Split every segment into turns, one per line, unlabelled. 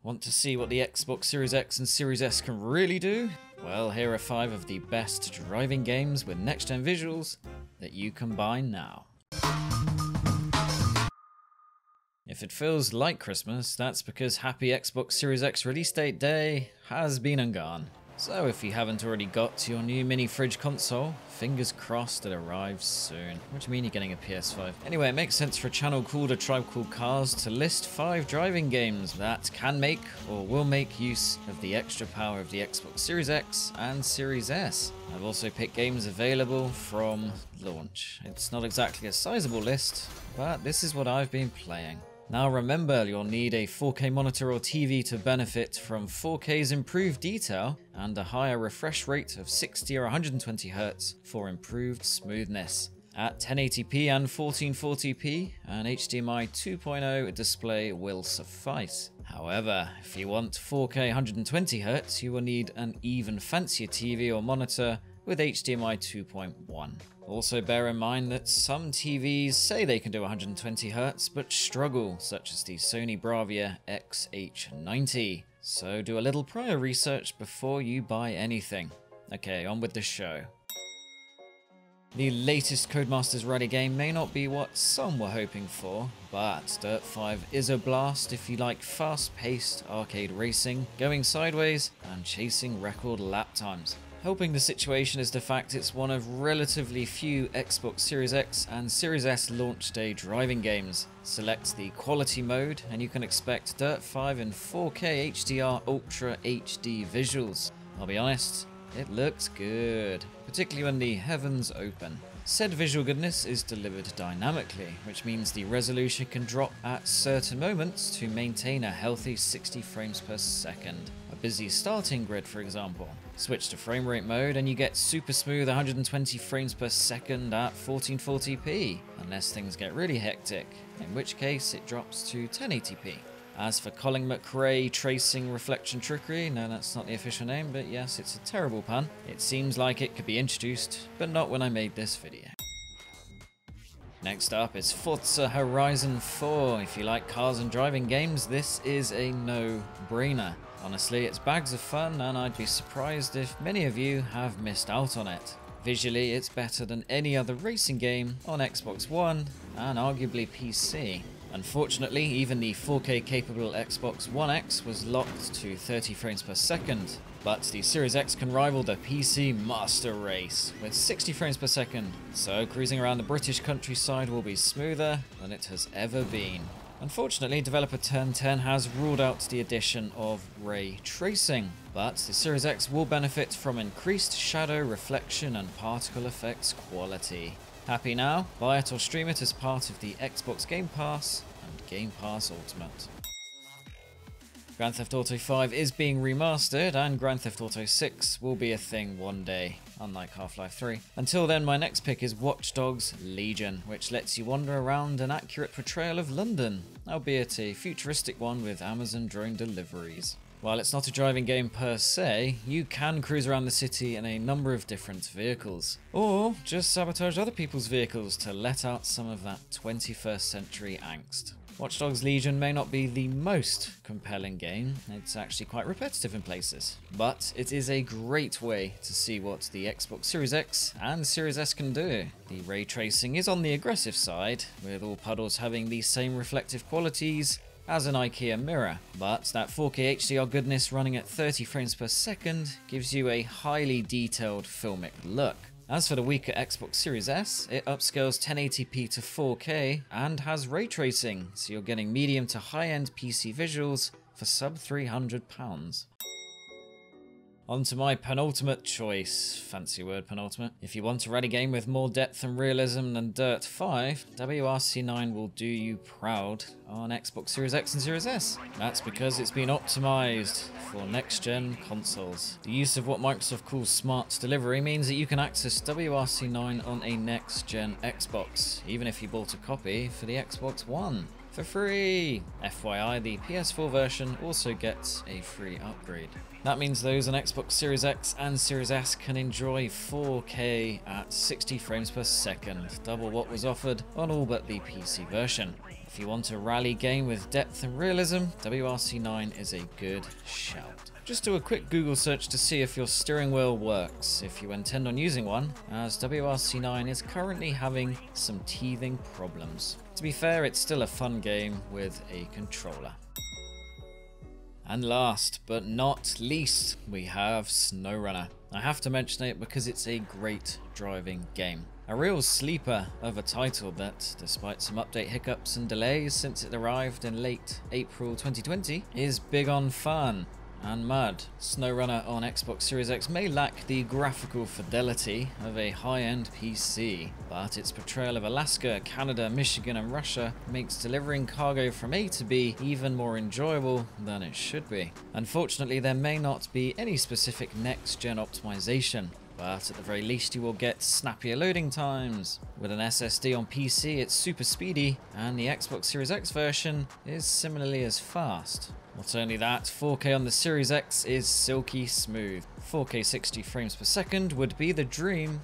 Want to see what the Xbox Series X and Series S can really do? Well, here are 5 of the best driving games with next-gen visuals that you can buy now. If it feels like Christmas, that's because happy Xbox Series X release date day has been and gone. So if you haven't already got your new mini fridge console, fingers crossed it arrives soon. What do you mean you're getting a PS5? Anyway, it makes sense for a channel called ATribeCalledCars to list 5 driving games that can make or will make use of the extra power of the Xbox Series X and Series S. I've also picked games available from launch. It's not exactly a sizable list, but this is what I've been playing. Now remember, you'll need a 4K monitor or TV to benefit from 4K's improved detail and a higher refresh rate of 60 or 120 Hz for improved smoothness. At 1080p and 1440p, an HDMI 2.0 display will suffice. However, if you want 4K 120 Hz, you will need an even fancier TV or monitor with HDMI 2.1. Also bear in mind that some TVs say they can do 120 Hz but struggle, such as the Sony Bravia XH90. So do a little prior research before you buy anything. Okay, on with the show. The latest Codemasters Rally game may not be what some were hoping for, but Dirt 5 is a blast if you like fast-paced arcade racing, going sideways, and chasing record lap times. Helping the situation is the fact it's one of relatively few Xbox Series X and Series S launch day driving games. Select the quality mode and you can expect Dirt 5 in 4K HDR Ultra HD visuals. I'll be honest, it looks good, particularly when the heavens open. Said visual goodness is delivered dynamically, which means the resolution can drop at certain moments to maintain a healthy 60 frames per second. A busy starting grid, for example. Switch to frame rate mode and you get super smooth 120 frames per second at 1440p, unless things get really hectic, in which case it drops to 1080p. As for Colin McRae tracing reflection trickery, no, that's not the official name, but yes, it's a terrible pun. It seems like it could be introduced, but not when I made this video. Next up is FORZA Horizon 4. If you like cars and driving games, this is a no-brainer. Honestly, it's bags of fun, and I'd be surprised if many of you have missed out on it. Visually, it's better than any other racing game on Xbox One, and arguably PC. Unfortunately, even the 4K capable Xbox One X was locked to 30 frames per second, but the Series X can rival the PC master race with 60 frames per second, so cruising around the British countryside will be smoother than it has ever been. Unfortunately, developer Turn 10 has ruled out the addition of ray tracing, but the Series X will benefit from increased shadow, reflection and particle effects quality. Happy now? Buy it or stream it as part of the Xbox Game Pass and Game Pass Ultimate. Grand Theft Auto 5 is being remastered and Grand Theft Auto 6 will be a thing one day, unlike Half-Life 3. Until then, my next pick is Watch Dogs Legion, which lets you wander around an accurate portrayal of London, albeit a futuristic one with Amazon drone deliveries. While it's not a driving game per se, you can cruise around the city in a number of different vehicles. Or just sabotage other people's vehicles to let out some of that 21st century angst. Watch Dogs Legion may not be the most compelling game, it's actually quite repetitive in places, but it is a great way to see what the Xbox Series X and Series S can do. The ray tracing is on the aggressive side, with all puddles having the same reflective qualities as an IKEA mirror, but that 4K HDR goodness running at 30 frames per second gives you a highly detailed filmic look. As for the weaker Xbox Series S, it upscales 1080p to 4K and has ray tracing, so you're getting medium to high-end PC visuals for sub £300. On to my penultimate choice. Fancy word, penultimate. If you want a rally game with more depth and realism than Dirt 5, WRC9 will do you proud on Xbox Series X and Series S. That's because it's been optimized for next-gen consoles. The use of what Microsoft calls smart delivery means that you can access WRC9 on a next-gen Xbox, even if you bought a copy for the Xbox One. For free! FYI, the PS4 version also gets a free upgrade. That means those on Xbox Series X and Series S can enjoy 4K at 60 frames per second, double what was offered on all but the PC version. If you want a rally game with depth and realism, WRC9 is a good shout. Just do a quick Google search to see if your steering wheel works, if you intend on using one, as WRC9 is currently having some teething problems. To be fair, it's still a fun game with a controller. And last but not least, we have SNOWRUNNER. I have to mention it because it's a great driving game. A real sleeper of a title that, despite some update hiccups and delays since it arrived in late April 2020, is big on fun and mud. SNOWRUNNER on Xbox Series X may lack the graphical fidelity of a high-end PC, but its portrayal of Alaska, Canada, Michigan and Russia makes delivering cargo from A to B even more enjoyable than it should be. Unfortunately, there may not be any specific next-gen optimization, but at the very least you will get snappier loading times. With an SSD on PC, it's super speedy, and the Xbox Series X version is similarly as fast. Not only that, 4K on the Series X is silky smooth. 4K 60 frames per second would be the dream,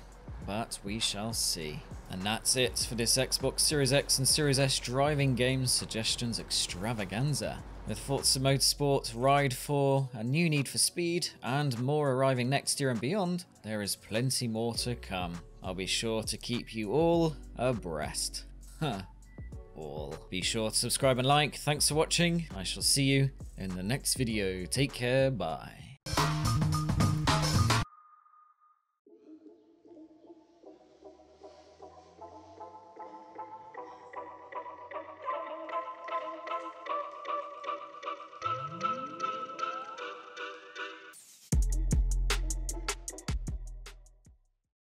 but we shall see. And that's it for this Xbox Series X and Series S driving game suggestions extravaganza. With Forza Motorsport, Ride 4, a new Need for Speed, and more arriving next year and beyond, there is plenty more to come. I'll be sure to keep you all abreast. All. Be sure to subscribe and like. Thanks for watching. I shall see you in the next video. Take care. Bye.